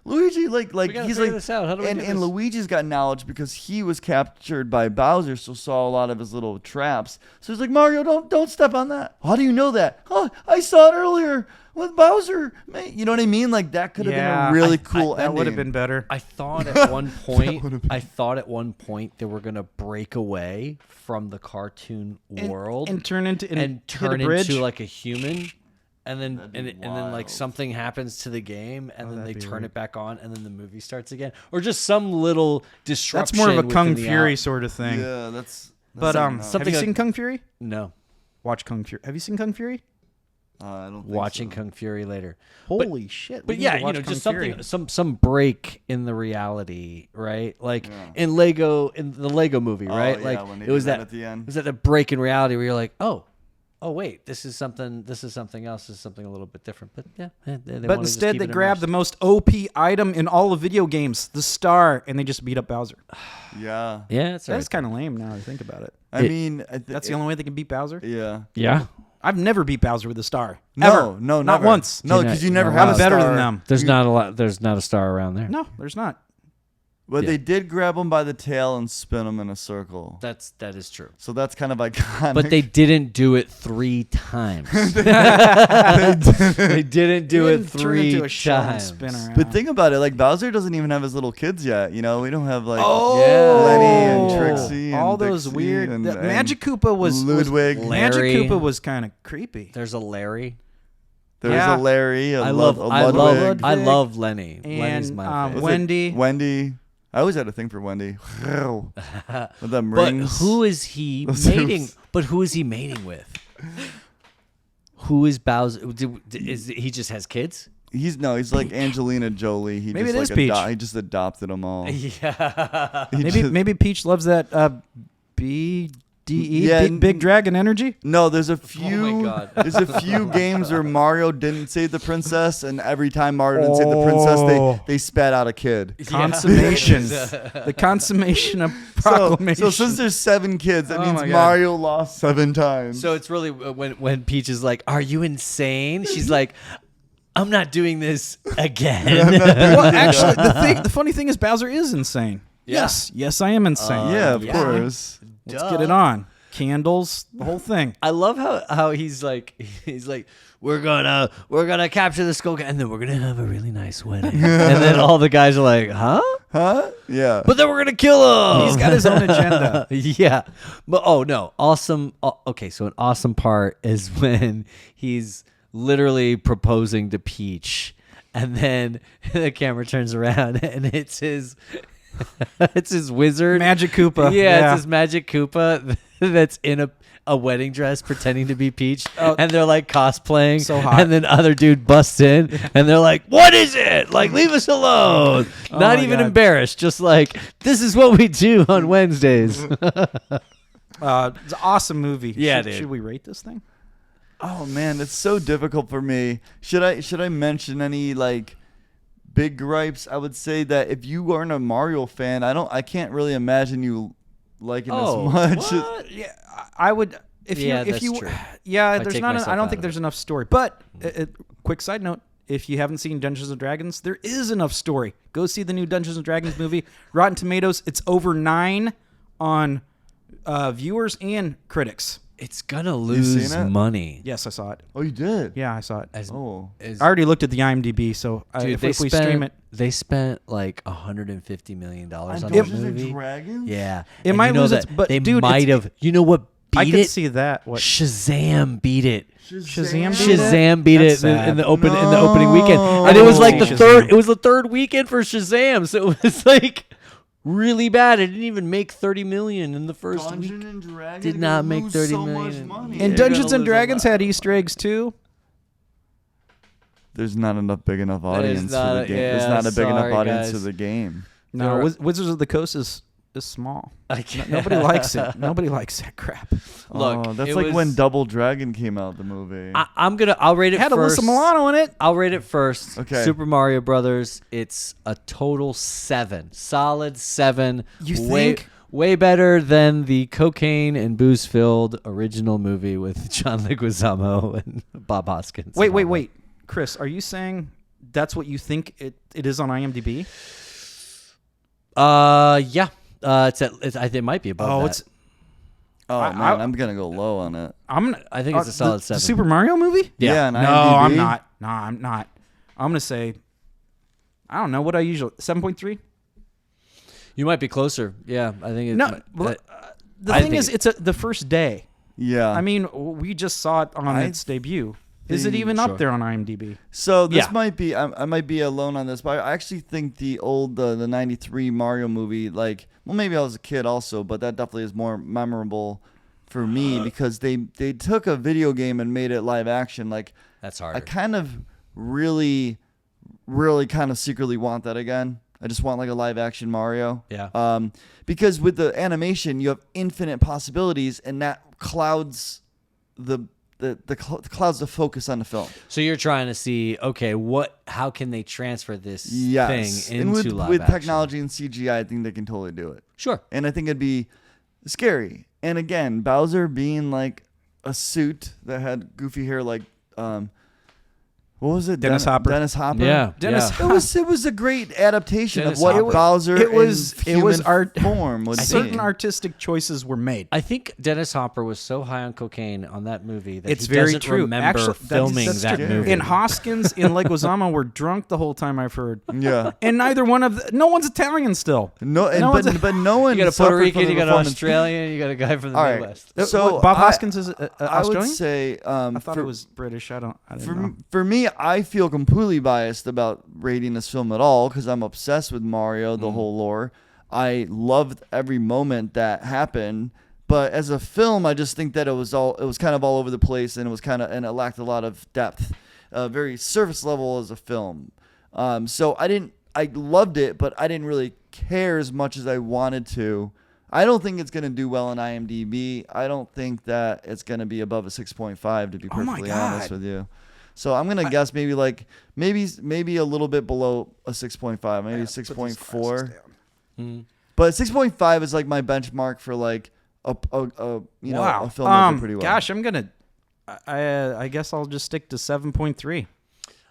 Luigi, like We gotta he's figure like, this out. How do we and do and this? Luigi's got knowledge because he was captured by Bowser, so saw a lot of his little traps. So he's like, Mario, don't step on that. How do you know that? Oh, I saw it earlier with Bowser. Man, you know what I mean? Like that could have been a really cool That ending. would have been better. I thought at one point they were gonna break away from the cartoon world and turn into turn a bridge. into like a human, and then That'd be and then like wild. something happens to the game, and then they that'd be turn weird. it back on, and then the movie starts again, or just some little disruption. That's more of a Kung within the Fury out- sort of thing. Yeah, that's But have Something you like- seen Kung Fury? No, Watch Kung Fury. Have you seen Kung Fury? I don't think watching so. Kung Fury later. Holy shit! But we need yeah, to watch Kung just Fury. something, some break in the reality, right? Like in the Lego movie, right? yeah, like when they it do was that at the end. It was that the break in reality where you're like, oh wait, this is something else. This is something a little bit different. But yeah, they But wanna just instead, keep they it grabbed the immersed. most OP item in all of video games, the star, and they just beat up Bowser. Yeah. Yeah, it's That's kind of lame now that I think about it. I mean, That's the only way they can beat Bowser. Yeah. yeah. I've never beat Bowser with a star. No, Ever. no, not never. once. No, You're because not- you never you're have I'm a better star. than them. There's not a lot. There's not a star around there. No, there's not. But Yeah. they did grab him by the tail and spin him in a circle. That is true. So that's kind of iconic. But they didn't do it 3 times. They didn't do He it didn't turn 3 into a shell and times. spin around. But think about it, like Bowser doesn't even have his little kids yet. You know, we don't have like Yeah. Lenny and Trixie and all those Dixie weird. and Magic Koopa was Ludwig. Magic Larry. Koopa was kind of creepy. There's a Larry. There's Yeah. a Larry. A I Ludwig. love Lenny. Lenny's And my favorite. Was it Wendy. Wendy. I always had a thing for Wendy. With them But rings. who is he Those mating? moves. But who is he mating with? Who is Bowser? Is he just has kids? He's like Angelina Jolie. He Maybe just it is like Peach. he just adopted them all. Yeah. He Maybe just- maybe Peach loves that BDE Yeah, big dragon energy. No, there's a few. God. There's a few games where Mario didn't save the princess, and every time Mario didn't save the princess, they spat out a kid. Consummation. The consummation of proclamation. So since there's 7 kids, that Oh means my God. Mario lost 7 times. So it's really when Peach is like, "Are you insane?" She's like, "I'm not doing this again." well, actually, the funny thing is Bowser is insane. Yeah. Yes, I am insane. yeah, of yeah. course. Let's get it on. Candles, the whole thing. I love how he's like we're gonna capture the skull and then we're gonna have a really nice wedding, and then all the guys are like, huh? Yeah. But then we're gonna kill him. He's got his own agenda. Yeah, but oh no, awesome. Okay, so an awesome part is when he's literally proposing to Peach, and then the camera turns around and it's his it's his wizard. Magic Koopa. Yeah, it's his Magic Koopa that's in a wedding dress pretending to be Peach. And they're like cosplaying. So hot. And then other dude busts in and they're like, what is it? Like, leave us alone. Not my even God. embarrassed. Just like, this is what we do on Wednesdays. It's an awesome movie. Yeah, should, dude. should we rate this thing? Oh man, it's so difficult for me. Should I mention any like big gripes? I would say that if you aren't a Mario fan, I can't really imagine you liking this much. What? Yeah, I would. If Yeah, you, that's true. yeah, I there's take not. myself I don't out think of there's it. enough story. But quick side note: if you haven't seen Dungeons and Dragons, there is enough story. Go see the new Dungeons and Dragons movie. Rotten Tomatoes, it's over 9 on viewers and critics. It's gonna seen lose it? money. Yes, I saw it. Oh, you did? Yeah, I saw it. Oh. I already looked at the IMDb, so Dude, if we stream it, they spent like $150 million on that Dungeons movie. and Dragons? Yeah, It And might you know lose that its- but they dude, might have. You know what beat I can it? see that. What? Shazam beat it. Shazam beat it? Shazam beat That's it in the sad. opening weekend, No. and it was I like didn't the see third. Shazam. It was the third weekend for Shazam, so it was like really bad. It didn't even make $30 million in the first Dungeons week. and Dragons Did not make lose 30 so million. much money. And They're Dungeons gonna and lose a Dragons lot. had Easter eggs too. There's not enough big enough That is audience not for a- the game. yeah, There's not a big enough sorry, audience guys. for the game. No, There are- Wizards of the Coast is small. I can't- Nobody likes it. Nobody likes that crap. Look, oh, that's it like was- when Double Dragon came out, the movie. I'll rate it It had first. Alyssa Milano in it. I'll rate it first. Okay. Super Mario Brothers. It's a total 7. Solid 7. You way, think? Way better than the cocaine and booze filled original movie with John Leguizamo and Bob Hoskins. Wait. Chris, are you saying that's what you think it is on IMDb? Yeah. It might be above that. I'm gonna go low on it. I think it's a solid the 7. Super Mario movie? Yeah. on No, IMDb? I'm not. No, I'm not. I'm gonna say, I don't know what I usually 7.3. You might be closer. Yeah, I think it's No, the I thing think is, it's the first day. Yeah. I mean, we just saw it on its debut. Is it think- even Sure. up there on IMDb? So this Yeah. might be I might be alone on this, but I actually think the old the '93 Mario movie, like, well, maybe I was a kid also, but that definitely is more memorable for me because they took a video game and made it live action. Like, that's harder. I kind of really kind of secretly want that again. I just want like a live action Mario. Yeah. Because with the animation, you have infinite possibilities, and that clouds clouds the focus on the film. So you're trying to see, okay, how can they transfer this Yes, thing and into with live action? technology and CGI, I think they can totally do it. Sure. And I think it'd be scary. And again, Bowser being like a suit that had goofy hair, like what was it? Dennis Hopper. Dennis Hopper. Yeah. Dennis yeah. It was a great adaptation Dennis of what Hopper. Bowser It was in art form would certain be. artistic choices were made. I think Dennis Hopper was so high on cocaine on that movie that It's he very doesn't true. remember Actually, filming that's that true. movie. And Hoskins and Leguizamo were drunk the whole time, I've heard. Yeah. And neither one of no one's Italian still. No, and, No one's but no one. you got a suffered Puerto Rican, from the you got an performance. Australian, you got a guy from the All right. Midwest. So Bob I- Hoskins is I Australian? would say I thought it was British. I didn't know. For me, I feel completely biased about rating this film at all because I'm obsessed with Mario, the whole lore. I loved every moment that happened, but as a film, I just think that it was kind of all over the place, and it lacked a lot of depth, very surface level as a film. So I loved it, but I didn't really care as much as I wanted to. I don't think it's going to do well on IMDb. I don't think that it's going to be above a 6.5, to be Oh my perfectly God. honest with you. So I'm going to guess maybe a little bit below a 6.5, maybe 6.4. But 6.5 is like my benchmark for like a film that did pretty well. Gosh, I'm gonna. I guess I'll just stick to 7.3.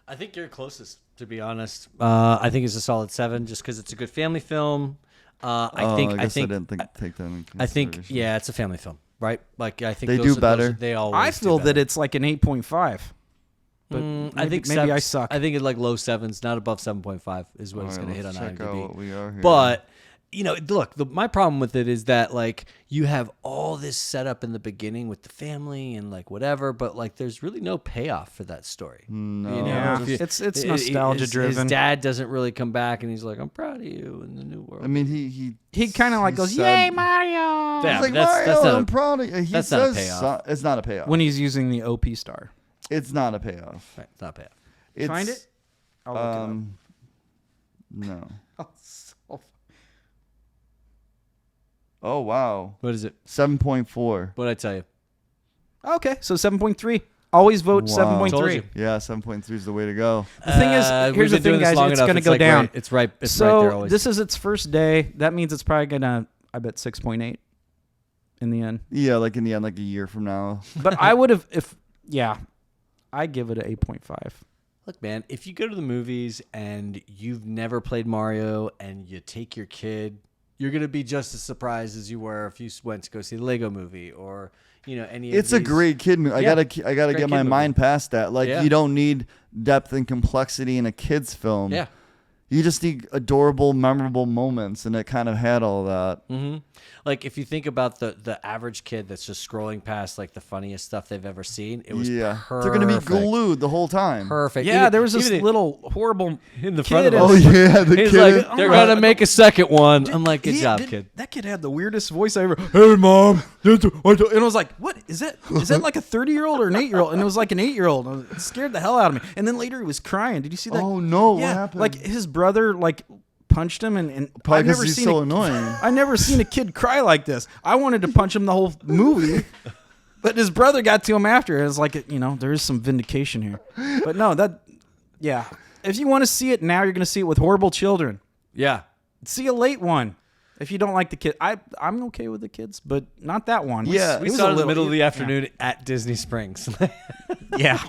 I think you're closest, to be honest. I think it's a solid 7 just because it's a good family film. I think I didn't take that in I think consideration. yeah, it's a family film, right? Like I think They those do are- better. They always. I feel do that better. it's like an 8.5. But I think maybe I suck. I think it's like low 7s, not above 7.5 is what All it's right, going to hit on let's check out IMDb. what we are here. But look, my problem with it is that like you have all this setup in the beginning with the family and like whatever, but like there's really no payoff for that story. No. Yeah, it's nostalgia driven. His dad doesn't really come back and he's like, I'm proud of you in the new world. I mean, he kind of like goes, "Yay, Mario!" Yeah, He's like, that's Mario, not I'm proud of you. He that's not a payoff. It's not a payoff. When he's using the OP star. It's not a payoff. Right, it's not payoff. It's, Find it? I'll look No. it up. Oh, wow. What is it? 7.4. What'd I tell you? Okay, so 7.3. Always vote Wow. Told 7.3. you. Yeah, 7.3 is the way to go. The thing is, here's the thing, guys. It's going to go down. Right, it's right. It's so right there always. this is its first day. That means it's probably going to, I bet, 6.8 in the end. Yeah, like in the end, like a year from now. But I would have, I give it an 8.5. Look, man, if you go to the movies and you've never played Mario and you take your kid, you're going to be just as surprised as you were if you went to go see the Lego movie or, any of It's a great kid movie. Yeah, I gotta get my kid mind past that. Like, Yeah. you don't need depth and complexity in a kid's film. Yeah. You just need adorable, memorable moments, and it kind of had all that. Mm-hmm. Like if you think about the average kid that's just scrolling past like the funniest stuff they've ever seen, it was Yeah, perfect. they're gonna be glued the whole time. Perfect. Yeah, Even- there was this even little horrible in the kid front of in us. Oh yeah, the He's kid. like, they're gonna make a second one. I'm like, good job, kid. That kid had the weirdest voice I ever. Hey, mom. And I was like, what is that? Is that like a 30-year-old or an 8-year-old? And it was like an 8-year-old. It scared the hell out of me. And then later he was crying. Did you see that? Oh no, what Yeah, happened? like his brother punched him, and Probably I've never 'cause he's seen so annoying. I never seen a kid cry like this. I wanted to punch him the whole movie, but his brother got to him after. It was like, there is some vindication here. But no, if you want to see it now, you're going to see it with horrible children. Yeah. See a late one. If you don't like the kid, I'm okay with the kids, but not that one. Yeah. We It was saw a it in the little- middle of the afternoon at Disney Springs. Yeah.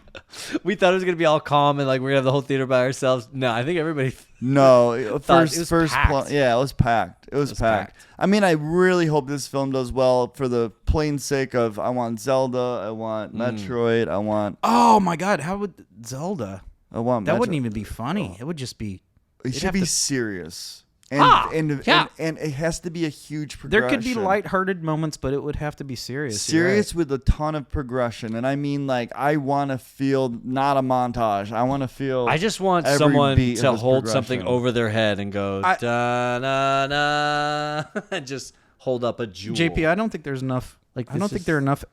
We thought it was gonna be all calm and like we're gonna have the whole theater by ourselves. No, I think everybody. No, Thought it was packed. yeah, it was packed. It was packed. I mean, I really hope this film does well for the plain sake of I want Zelda, I want Metroid, I want Oh my God! How would Zelda? I want. That Metro- wouldn't even be funny. It would just be. It you'd should have be to- serious. Ah, And yeah. it has to be a huge There progression. could be lighthearted moments, but it would have to be serious. You're Serious with a ton of progression. And I mean, like, I want to feel not a montage. I want to feel. I just want every someone beat of to this hold something progression. over their head and go I- da na na, and just hold up a jewel. right. JP, I don't think there's enough. I this don't think is- there are enough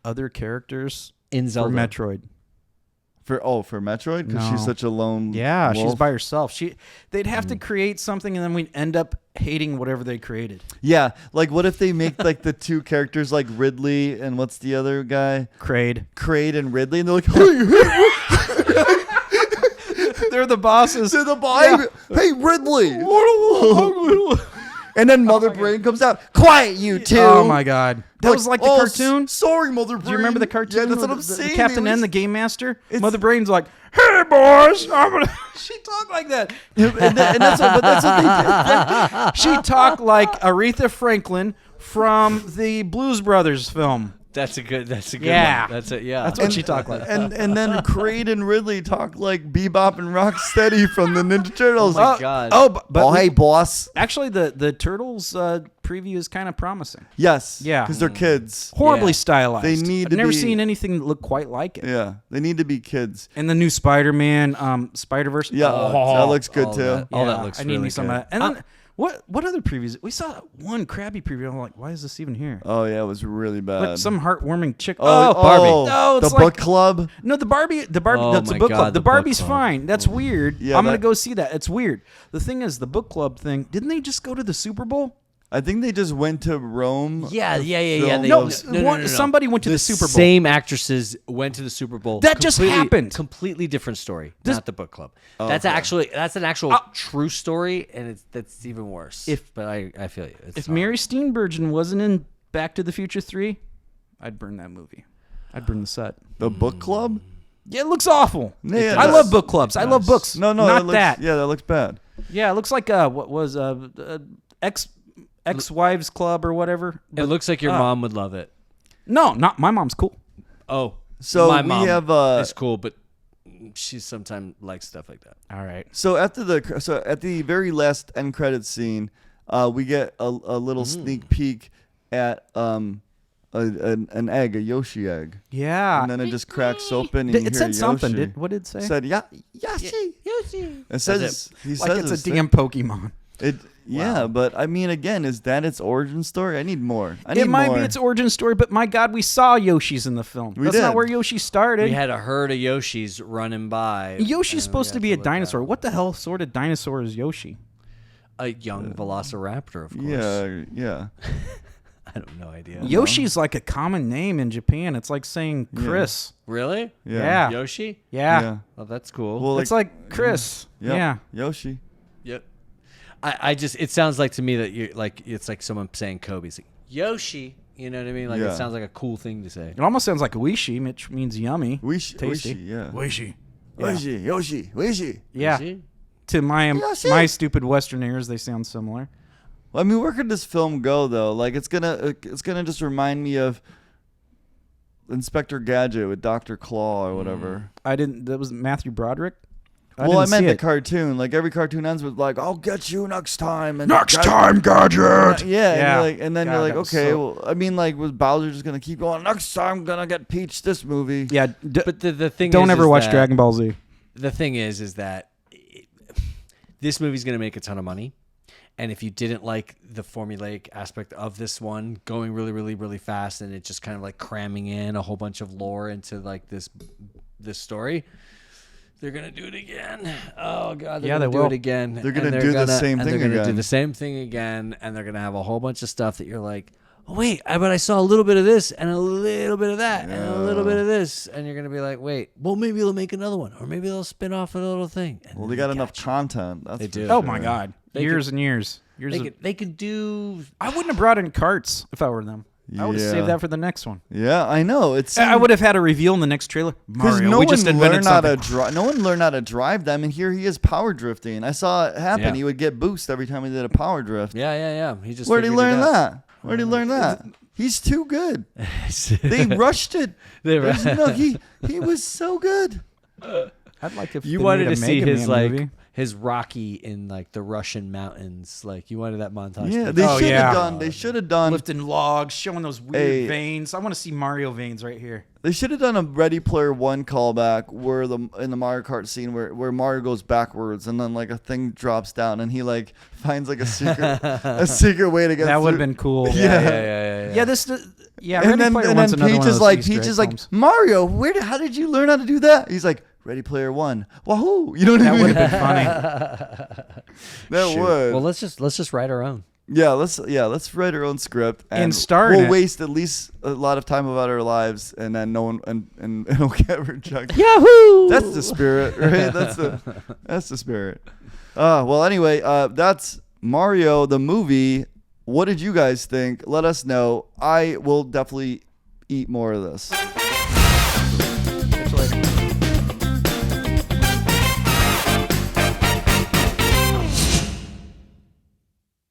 other characters in for Zelda. Metroid. for Metroid because No. she's such a lone. Yeah, she's wolf. by herself. They'd have to create something, and then we'd end up hating whatever they created. Yeah, like what if they make like the two characters like Ridley and what's the other guy? Kraid. Kraid and Ridley, and they're like, hey, They're the bosses. to the boy, hey Ridley. And then Mother Brain comes out. Quiet, you two. Oh my God, that was like the "Oh, cartoon. Sorry, Mother Brain. Do you remember the cartoon? Yeah, that's what I'm with saying. The Captain It N, was- the Game Master. It's- Mother Brain's like, "Hey boys, I'm gonna." She talked like that, and that's what they did. She talked like Aretha Franklin from the Blues Brothers film. That's a good. Yeah. one. That's it. Yeah. That's what she talked like. And then Kraid and Ridley talk like Bebop and Rocksteady from the Ninja Turtles. Oh my God. Oh, but hey, boss. actually, the Turtles preview is kind of promising. Yes. Yeah. Because they're kids. Horribly Yeah. stylized. They need I've to never be- seen anything that looked quite like it. Yeah. They need to be kids. And the new Spider-Man, Spider-Verse. Yeah. That looks good all too. that. All that looks I need really me some good. of that. And then, what other previews? We saw one Krabby preview. I'm like, why is this even here? Oh, yeah. It was really bad. Like some heartwarming chick. Barbie. No, the it's book like club. no, the Barbie. Oh That's a my book God, club. The the book Barbie's club. fine. That's weird. Yeah, I'm gonna that- go see that. It's weird. The thing is, the book club thing. Didn't they just go to the Super Bowl? I think they just went to Rome. Yeah. to They film just- those- Somebody went to the Super Bowl. Same actresses went to the Super Bowl. That just happened. Completely different story. This- not the book club. Oh, That's an actual Uh, true story, and that's even worse. But I feel you. It's If hard. Mary Steenburgen wasn't in Back to the Future 3, I'd burn that movie. I'd burn the set. The book club? Yeah, it looks awful. Yeah, I it love does. book clubs. I love books. No, not that looks, that. Yeah, that looks bad. Yeah, it looks like what was ex-wives club or whatever. It looks like your mom would love it. No, not my mom's cool. Oh, So my we mom have is cool, but she sometimes likes stuff like that. All right. So at the very last end credits scene, we get a little sneak peek at an egg, a Yoshi egg. Yeah. And then it just cracks open. And It you hear said something. Yoshi. What did it say? It said Yoshi. It says he like says it's a damn Pokemon. Yeah, but I mean, again, is that its origin story? I need more. It might be its origin story, but my God, we saw Yoshis in the film. That's not where Yoshi started. We had a herd of Yoshis running by. Yoshi's supposed to be a dinosaur. What the hell sort of dinosaur is Yoshi? A young velociraptor, of course. Yeah. I have no idea. Yoshi's like a common name in Japan. It's like saying Chris. Really? Yeah. Yoshi? Yeah. Oh, that's cool. Well, It's like Chris. Yeah. Yoshi. Yep. I just, it sounds like to me that you're like, it's like someone saying Kobe. It's like Yoshi. You know what I mean? Like it sounds like a cool thing to say. It almost sounds like Wishi, which means yummy. Tasty. Tasty. Wishi. Wishi. Yeah. Yoshi? To my stupid Western ears, they sound similar. Well, I mean, where could this film go though? Like, it's gonna just remind me of Inspector Gadget with Dr. Claw or whatever. That was Matthew Broderick. I meant the cartoon. Like, every cartoon ends with like, "I'll get you next time." And Next time, Gadget. Yeah. And then God, you're like, that was okay. so- Well, I mean, like, was Bowser just gonna keep going? Next time, I'm gonna get Peach this movie. Yeah. But the thing Don't is ever is watch that- Dragon Ball Z. The thing is that this movie's going to make a ton of money. And if you didn't like the formulaic aspect of this one, going really, really, really fast, and it just kind of like cramming in a whole bunch of lore into like this story, they're gonna do it again. Oh God, they're gonna do it again. They're gonna do the same thing They're gonna do again. the same thing again, and they're gonna have a whole bunch of stuff that you're like, oh wait, but I saw a little bit of this and a little bit of that and a little bit of this, and you're gonna be like, wait, well maybe they'll make another one, or maybe they'll spin off a little thing. Well, they got enough content. That's They for do. sure. Oh my God. Years and years. They could do. I wouldn't have brought in carts if I were them. I would have Yeah. saved that for the next one. Yeah, I know. It's I would have had a reveal in the next trailer. because Mario, no we one just invented learned how to something. drive. No one learned how to drive them, and here he is power drifting. I saw it happen. Yeah. He would get boost every time he did a power drift. Yeah. He just. Where'd he figured it learn out. that? Where'd he learn that? He's too good. They rushed it. They There's no, he was so good. I'd like if You they wanted made to a see Mega his Man like movie. his Rocky in like the Russian mountains. Like you wanted that montage. Yeah, thing. they Oh, should yeah. have done. They should have done. Lifting logs, showing those weird veins. I want to see Mario veins right here. They should have done a Ready Player One callback where in the Mario Kart scene where Mario goes backwards and then like a thing drops down and he like finds like a secret way to get. That would have through. been cool. Yeah. Yeah, Yeah, And Ready then, Player and One's then another Peach one of is those like, Easter egg like, films. Mario, how did you learn how to do that? He's like, Ready Player One. Wahoo! You know what I That mean? would have been funny. That Shoot. would. Well, let's just write our own. Let's write our own script And star in we'll it. waste at least a lot of time about our lives, and then no one and it'll get rejected. Yahoo! That's the spirit, right? That's the spirit. Well, anyway, that's Mario the movie. What did you guys think? Let us know. I will definitely eat more of this.